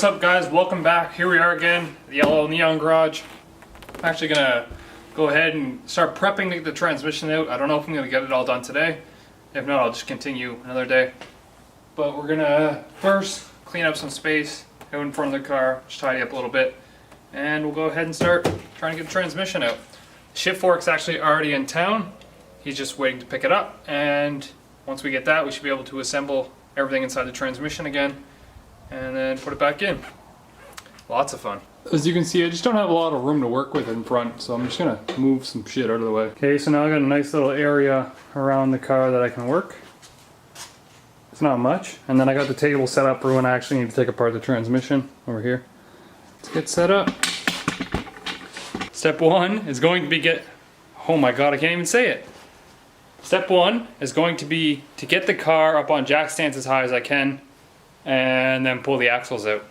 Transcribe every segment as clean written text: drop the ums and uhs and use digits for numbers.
What's up guys, welcome back. Here we are again, the LOLNEON garage. I'm actually gonna go ahead and start prepping to get the transmission out. I don't know if I'm gonna get it all done today. If not, I'll just continue another day. But we're gonna first clean up some space out in front of the car, just tidy up a little bit, and we'll go ahead and start trying to get the transmission out. Shift fork's actually already in town. He's just waiting to pick it up, and once we get that, we should be able to assemble everything inside the transmission again and then put it back in. Lots of fun. As you can see, I just don't have a lot of room to work with in front, so I'm just gonna move some shit out of the way. Okay, so now I got a nice little area around the car that I can work. It's not much. And then I got the table set up for when I actually need to take apart the transmission over here. Let's get set up. Step one is going to be oh my god, I can't even say it. Step one is going to be to get the car up on jack stands as high as I can and then pull the axles out.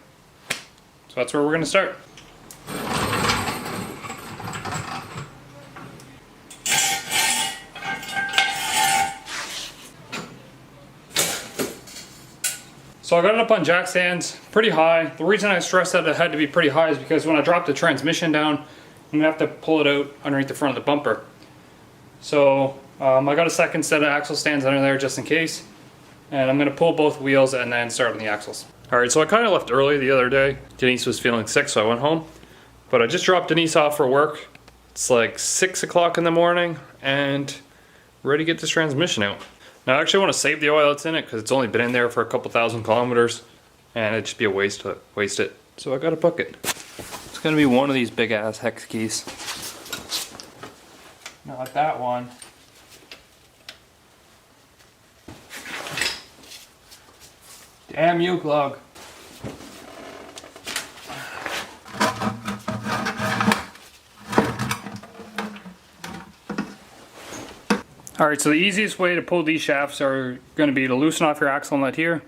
So that's where we're going to start. So I got it up on jack stands pretty high. The reason I stressed that it had to be pretty high is because when I drop the transmission down, I'm going to have to pull it out underneath the front of the bumper. So I got a second set of axle stands under there just in case. And I'm going to pull both wheels and then start on the axles. Alright, so I kind of left early the other day. Denise was feeling sick, so I went home. But I just dropped Denise off for work. It's like 6 o'clock in the morning and ready to get this transmission out. Now I actually want to save the oil that's in it because it's only been in there for a couple thousand kilometers and it'd just be a waste to waste it. So I got a bucket. It's going to be one of these big ass hex keys. Not that one. Damn you, Glug. Alright, so the easiest way to pull these shafts are going to be to loosen off your axle nut here.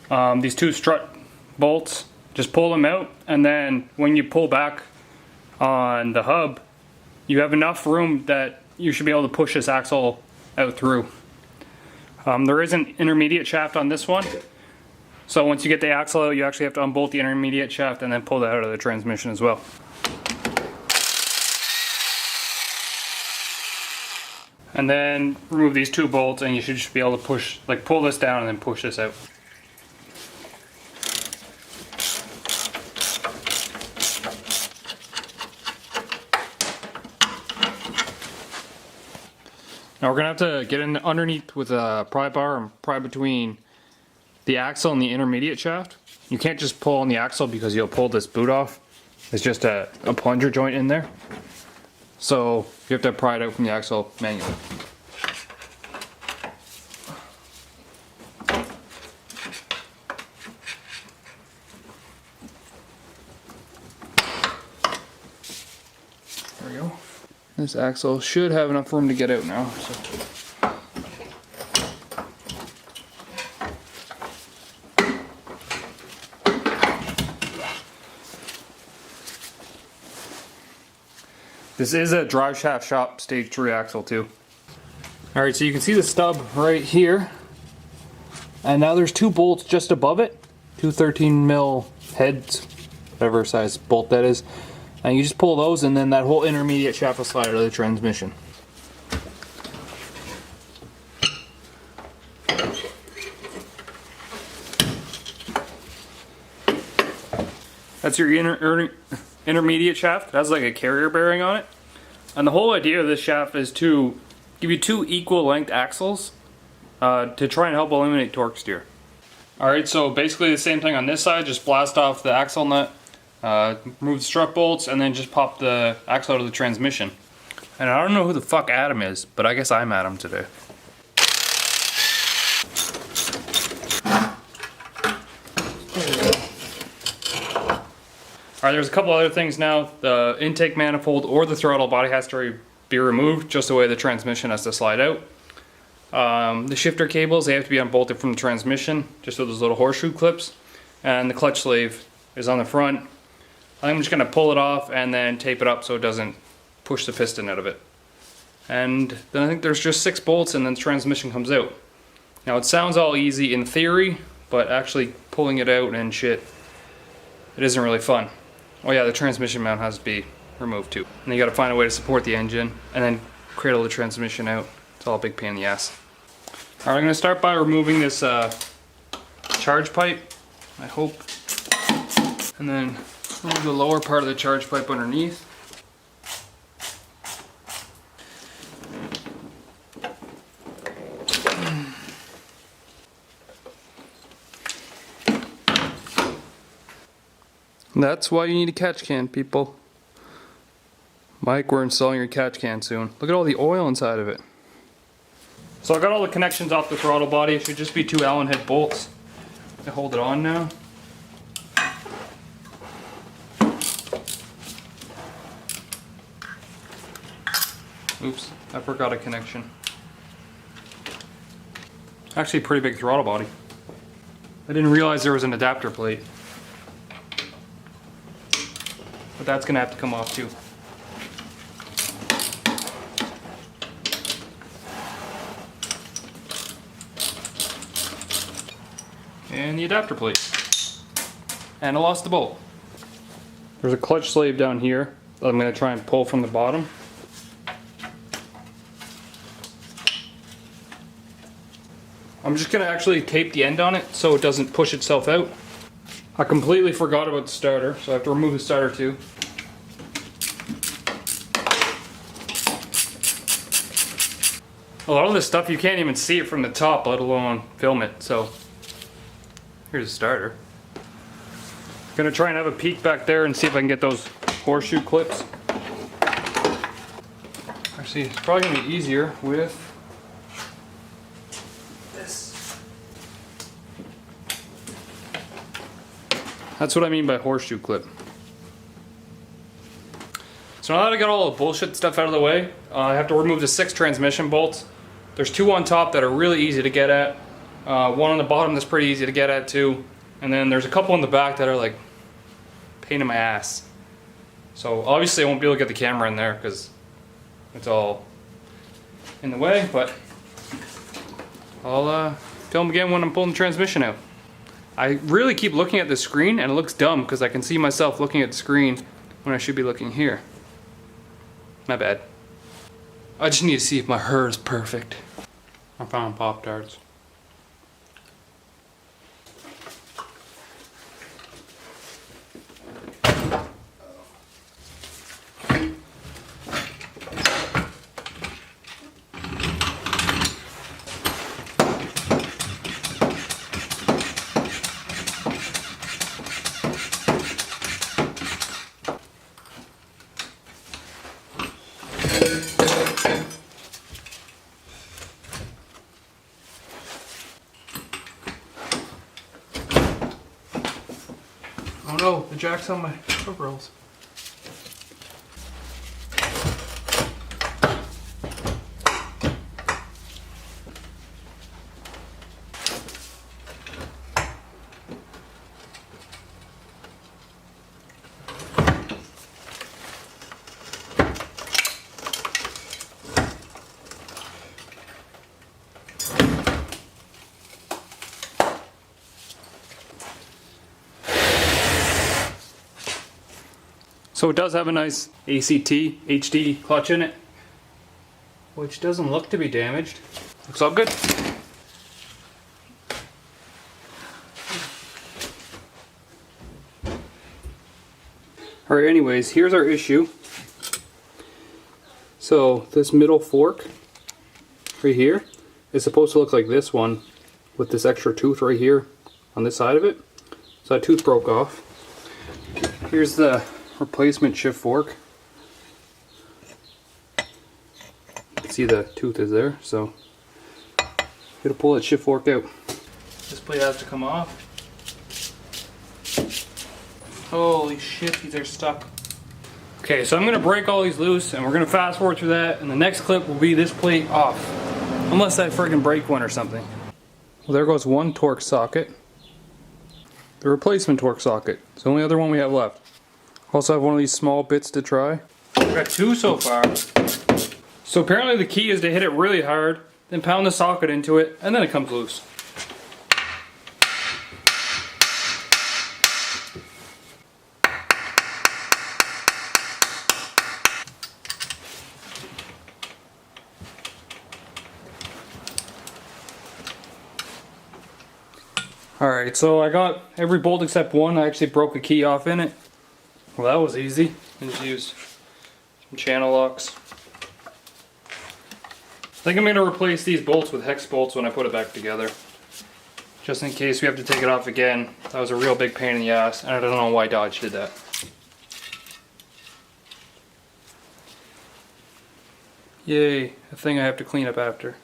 These two strut bolts, just pull them out, and then when you pull back on the hub, you have enough room that you should be able to push this axle out through. There is an intermediate shaft on this one. So once you get the axle out, you actually have to unbolt the intermediate shaft and then pull that out of the transmission as well. And then remove these two bolts and you should just be able to push, like pull this down and then push this out. Now we're gonna have to get in underneath with a pry bar and pry between the axle and the intermediate shaft. You can't just pull on the axle because you'll pull this boot off. It's just a plunger joint in there. So you have to pry it out from the axle manually. There we go. This axle should have enough room to get out now. So. This is a drive shaft shop stage 3 axle too. Alright, so you can see the stub right here. And now there's two bolts just above it. Two 13mm heads, whatever size bolt that is. And you just pull those and then that whole intermediate shaft will slide out of the transmission. That's your intermediate shaft. It has like a carrier bearing on it. And the whole idea of this shaft is to give you two equal length axles to try and help eliminate torque steer. Alright, so basically the same thing on this side. Just blast off the axle nut, remove the strut bolts, and then just pop the axle out of the transmission. And I don't know who the fuck Adam is, but I guess I'm Adam today. Alright, there's a couple other things now. The intake manifold or the throttle body has to be removed just the way the transmission has to slide out. The shifter cables, they have to be unbolted from the transmission, just with those little horseshoe clips. And the clutch sleeve is on the front. I'm just going to pull it off and then tape it up so it doesn't push the piston out of it. And then I think there's just 6 bolts and then the transmission comes out. Now it sounds all easy in theory, but actually pulling it out and shit it isn't really fun. Oh yeah, the transmission mount has to be removed too. And then you gotta find a way to support the engine and then cradle the transmission out. It's all a big pain in the ass. Alright, I'm gonna start by removing this charge pipe, I hope. And then remove the lower part of the charge pipe underneath. That's why you need a catch can, people. Mike, we're installing your catch can soon. Look at all the oil inside of it. So I got all the connections off the throttle body. It should just be 2 Allen head bolts. I hold it on now. Oops, I forgot a connection. Actually, a pretty big throttle body. I didn't realize there was an adapter plate. But that's gonna have to come off too. And the adapter plate. And I lost the bolt. There's a clutch sleeve down here that I'm gonna try and pull from the bottom. I'm just gonna actually tape the end on it so it doesn't push itself out. I completely forgot about the starter, so I have to remove the starter too. A lot of this stuff you can't even see it from the top, let alone film it, so here's the starter. Gonna try and have a peek back there and see if I can get those horseshoe clips. Actually, it's probably gonna be easier with this. That's what I mean by horseshoe clip. So now that I got all the bullshit stuff out of the way, I have to remove the 6 transmission bolts. There's 2 on top that are really easy to get at. 1 on the bottom that's pretty easy to get at too. And then there's a couple in the back that are like pain in my ass. So obviously I won't be able to get the camera in there because it's all in the way, but I'll film again when I'm pulling the transmission out. I really keep looking at the screen and it looks dumb because I can see myself looking at the screen when I should be looking here. My bad. I just need to see if my hair is perfect. I found Pop-Tarts. Oh no, the jack's on my overalls. So it does have a nice ACT HD clutch in it, which doesn't look to be damaged. Looks all good. Alright, anyways, here's our issue. So this middle fork right here is supposed to look like this one with this extra tooth right here on this side of it. So that tooth broke off. Here's the replacement shift fork. You can see the tooth is there, so gotta pull that shift fork out. This plate has to come off. Holy shit, these are stuck. Okay, so I'm gonna break all these loose and we're gonna fast forward through that, and the next clip will be this plate off. Unless I friggin' break one or something. Well, there goes one torque socket. The replacement torque socket. It's the only other one we have left. Also have one of these small bits to try. We've got 2 so far. So apparently the key is to hit it really hard, then pound the socket into it, and then it comes loose. Alright, so I got every bolt except one. I actually broke a key off in it. Well, that was easy. I just used some channel locks. I think I'm going to replace these bolts with hex bolts when I put it back together. Just in case we have to take it off again. That was a real big pain in the ass, and I don't know why Dodge did that. Yay, a thing I have to clean up after.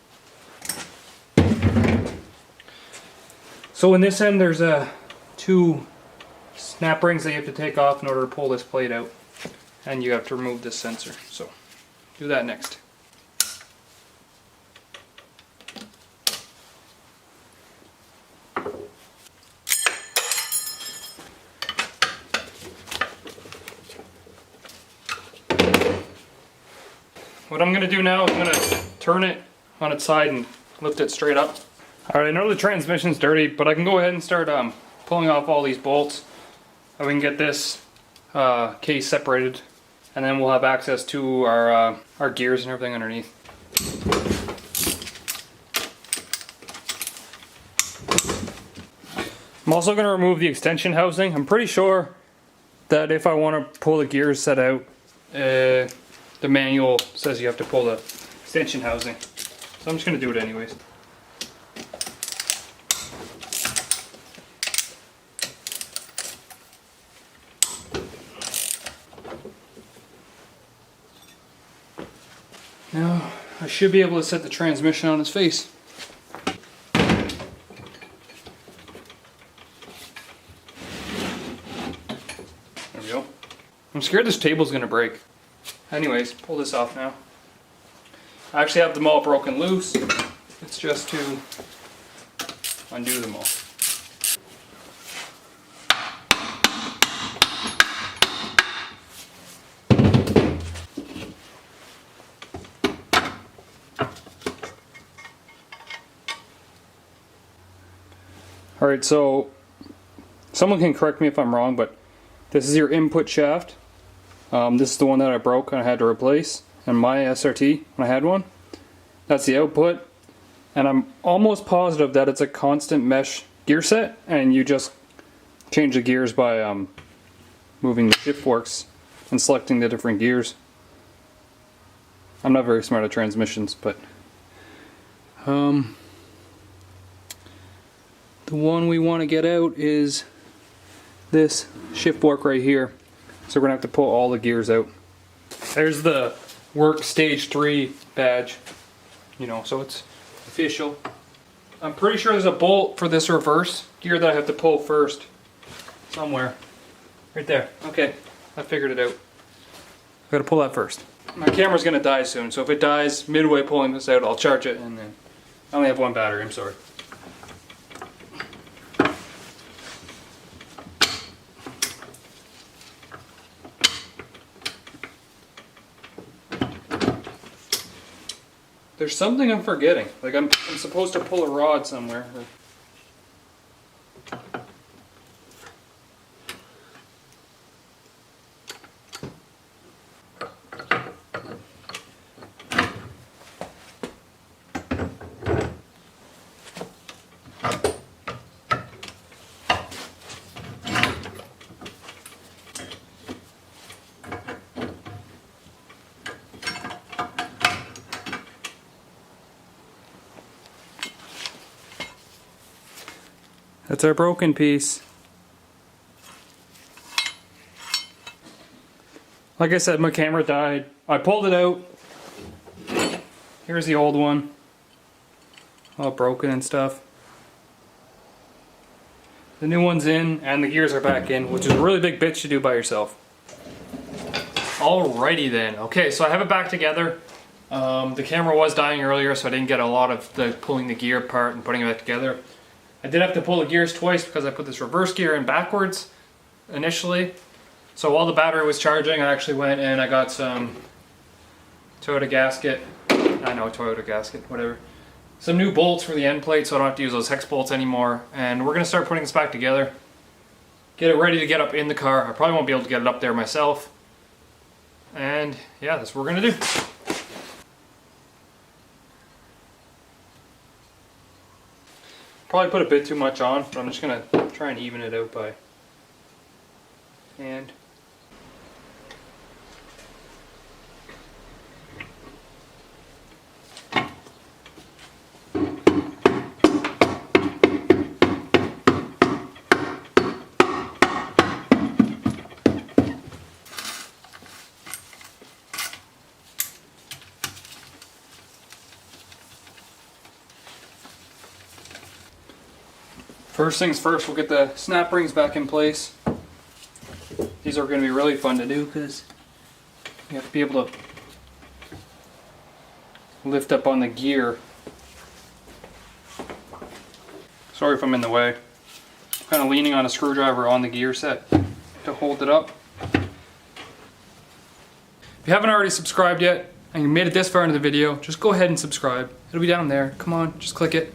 So in this end there's two snap rings that you have to take off in order to pull this plate out. And you have to remove this sensor. So do that next. What I'm going to do now is I'm going to turn it on its side and lift it straight up. Alright, I know the transmission's dirty, but I can go ahead and start pulling off all these bolts. And we can get this case separated, and then we'll have access to our gears and everything underneath. I'm also going to remove the extension housing. I'm pretty sure that if I want to pull the gears set out, the manual says you have to pull the extension housing. So I'm just going to do it anyways. Now, I should be able to set the transmission on its face. There we go. I'm scared this table's gonna break. Anyways, pull this off now. I actually have them all broken loose. It's just to undo them all. Alright, so someone can correct me if I'm wrong, but this is your input shaft. This is the one that I broke and I had to replace. And my SRT, when I had one, that's the output. And I'm almost positive that it's a constant mesh gear set, and you just change the gears by moving the shift forks and selecting the different gears. I'm not very smart at transmissions, but the one we want to get out is this shift fork right here. So we're going to have to pull all the gears out. There's the work stage 3 badge, you know, so it's official. I'm pretty sure there's a bolt for this reverse gear that I have to pull first. Somewhere. Right there. Okay, I figured it out. I gotta pull that first. My camera's gonna die soon, so if it dies midway pulling this out, I'll charge it, and then I only have one battery, I'm sorry. There's something I'm forgetting. Like I'm supposed to pull a rod somewhere. That's our broken piece. Like I said, my camera died. I pulled it out. Here's the old one. All broken and stuff. The new one's in and the gears are back in, which is a really big bitch to do by yourself. Alrighty then. Okay, so I have it back together. The camera was dying earlier, so I didn't get a lot of the pulling the gear part and putting it back together. I did have to pull the gears twice because I put this reverse gear in backwards initially. So while the battery was charging, I actually went and I got some Toyota gasket. I know, Toyota gasket, whatever. Some new bolts for the end plate so I don't have to use those hex bolts anymore. And we're going to start putting this back together. Get it ready to get up in the car. I probably won't be able to get it up there myself. And yeah, that's what we're going to do. Probably put a bit too much on, but I'm just gonna try and even it out by hand. First things first, we'll get the snap rings back in place. These are going to be really fun to do because you have to be able to lift up on the gear. Sorry if I'm in the way. I'm kind of leaning on a screwdriver on the gear set to hold it up. If you haven't already subscribed yet and you made it this far into the video, just go ahead and subscribe. It'll be down there. Come on, just click it.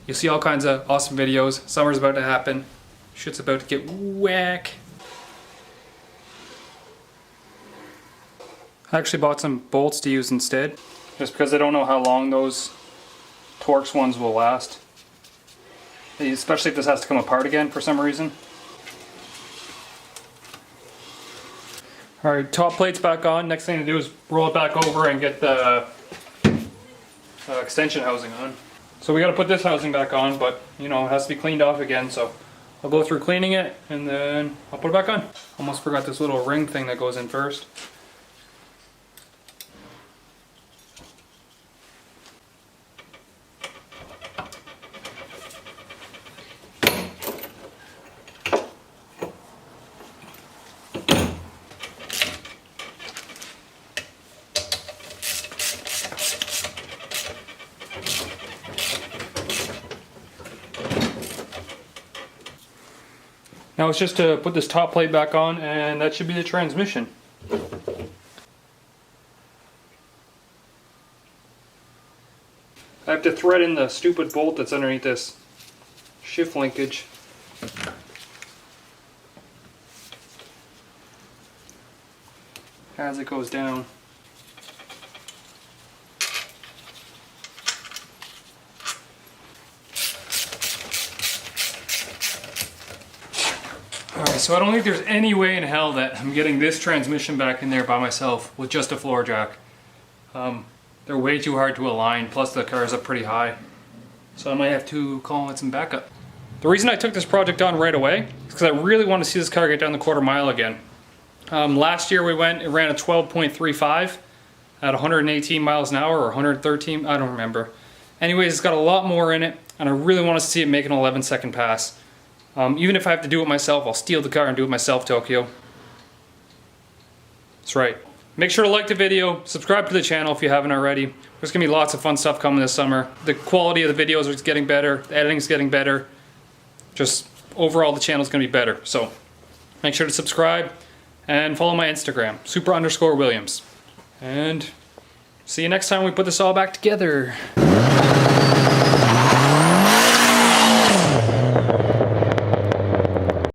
You'll see all kinds of awesome videos. Summer's about to happen. Shit's about to get whack. I actually bought some bolts to use instead, just because I don't know how long those Torx ones will last. Especially if this has to come apart again for some reason. Alright, top plate's back on. Next thing to do is roll it back over and get the extension housing on. So we got to put this housing back on, but you know, it has to be cleaned off again, so I'll go through cleaning it and then I'll put it back on. Almost forgot this little ring thing that goes in first. Now it's just to put this top plate back on, and that should be the transmission. I have to thread in the stupid bolt that's underneath this shift linkage. As it goes down. Alright, so I don't think there's any way in hell that I'm getting this transmission back in there by myself with just a floor jack. They're way too hard to align, plus the car's up pretty high. So I might have to call in some backup. The reason I took this project on right away is because I really want to see this car get down the quarter mile again. Last year we went and ran a 12.35 at 118 miles an hour or 113, I don't remember. Anyways, it's got a lot more in it, and I really want to see it make an 11-second pass. Even if I have to do it myself, I'll steal the car and do it myself, Tokyo. That's right. Make sure to like the video, subscribe to the channel if you haven't already. There's going to be lots of fun stuff coming this summer. The quality of the videos is getting better, the editing is getting better. Just overall the channel is going to be better. So make sure to subscribe and follow my Instagram, super_Williams. And see you next time we put this all back together.